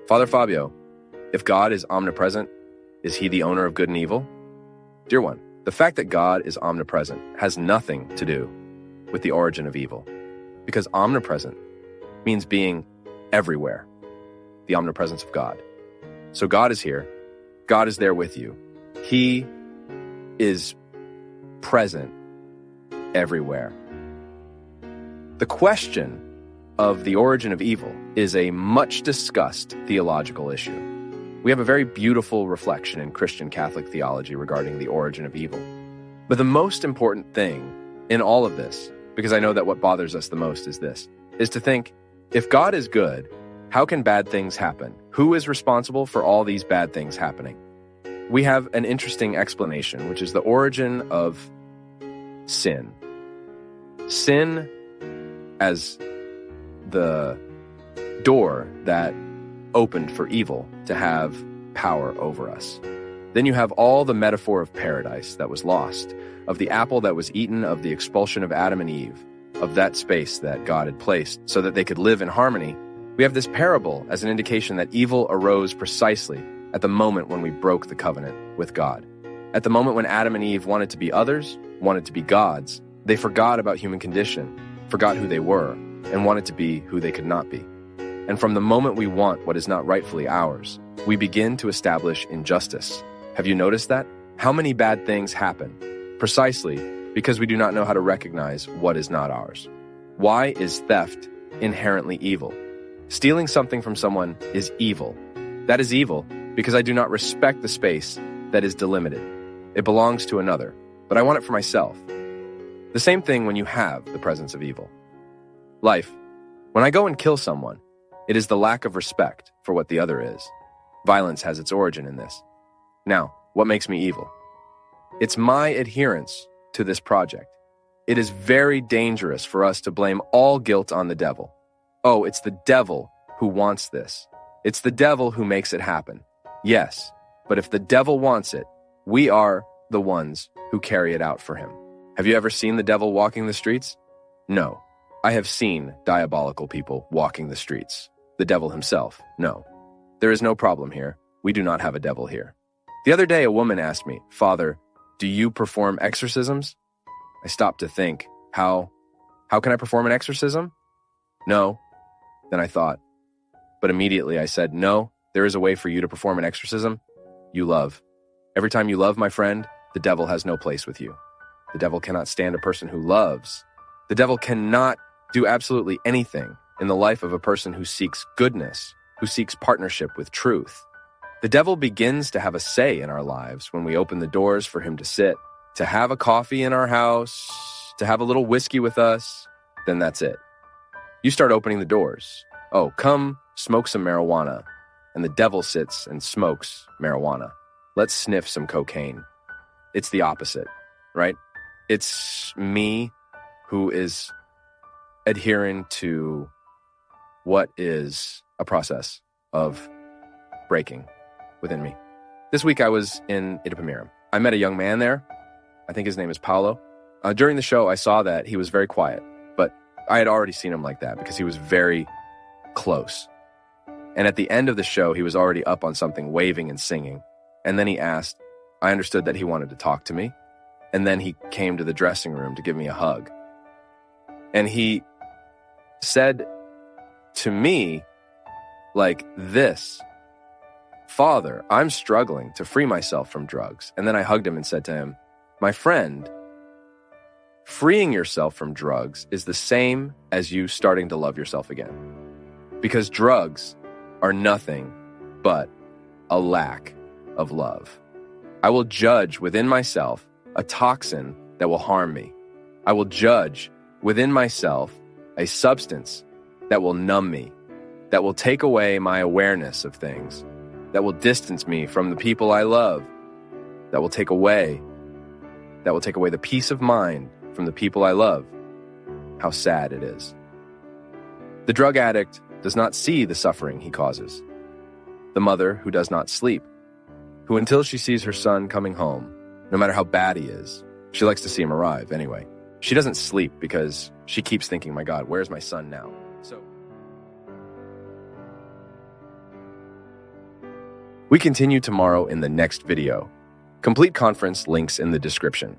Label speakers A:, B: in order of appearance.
A: Father Fabio, if God is omnipresent, is he the owner of good and evil? Dear one, the fact that God is omnipresent has nothing to do with the origin of evil, because omnipresent means being everywhere, the omnipresence of God. So God is here. God is there with you. He is present everywhere. The question of the origin of evil is a much discussed theological issue. We have a very beautiful reflection in Christian Catholic theology regarding the origin of evil. But the most important thing in all of this, because I know that what bothers us the most is this, is to think, if God is good, how can bad things happen? Who is responsible for all these bad things happening? We have an interesting explanation, which is the origin of sin. Sin as the door that opened for evil to have power over us. Then you have all the metaphor of paradise that was lost, of the apple that was eaten, of the expulsion of Adam and Eve, of that space that God had placed so that they could live in harmony. We have this parable as an indication that evil arose precisely at the moment when we broke the covenant with God. At the moment when Adam and Eve wanted to be others, wanted to be gods, they forgot about human condition, forgot who they were, and wanted to be who they could not be. And from the moment we want what is not rightfully ours, we begin to establish injustice. Have you noticed that? How many bad things happen? Precisely because we do not know how to recognize what is not ours. Why is theft inherently evil? Stealing something from someone is evil. That is evil because I do not respect the space that is delimited. It belongs to another, but I want it for myself. The same thing when you have the presence of evil. Life, when I go and kill someone, it is the lack of respect for what the other is. Violence has its origin in this. Now, what makes me evil? It's my adherence to this project. It is very dangerous for us to blame all guilt on the devil. Oh, it's the devil who wants this. It's the devil who makes it happen. Yes, but if the devil wants it, we are the ones who carry it out for him. Have you ever seen the devil walking the streets? No. I have seen diabolical people walking the streets. The devil himself, no. There is no problem here. We do not have a devil here. The other day, a woman asked me, Father, do you perform exorcisms? I stopped to think, how can I perform an exorcism? No. Then I thought, but immediately I said, no, there is a way for you to perform an exorcism. You love. Every time you love, my friend, the devil has no place with you. The devil cannot stand a person who loves. The devil cannot do absolutely anything in the life of a person who seeks goodness, who seeks partnership with truth. The devil begins to have a say in our lives when we open the doors for him to sit, to have a coffee in our house, to have a little whiskey with us. Then that's it. You start opening the doors. Oh, come smoke some marijuana. And the devil sits and smokes marijuana. Let's sniff some cocaine. It's the opposite, right? It's me who is adhering to what is a process of breaking within me. This week I was in Itapemirim. I met a young man there. I think his name is Paulo. During the show, I saw that he was very quiet, but I had already seen him like that because he was very close. And at the end of the show, he was already up on something, waving and singing. And then he asked, I understood that he wanted to talk to me. And then he came to the dressing room to give me a hug. And he said to me like this, Father, I'm struggling to free myself from drugs. And then I hugged him and said to him, my friend, freeing yourself from drugs is the same as you starting to love yourself again. Because drugs are nothing but a lack of love. I will judge within myself a toxin that will harm me. I will judge within myself a substance that will numb me, that will take away my awareness of things, that will distance me from the people I love, that will take away the peace of mind from the people I love. How sad it is. The drug addict does not see the suffering he causes. The mother who does not sleep, who until she sees her son coming home, no matter how bad he is, she likes to see him arrive anyway. She doesn't sleep because she keeps thinking, my God, where's my son now? So We continue tomorrow in the next video. Complete conference links in the description.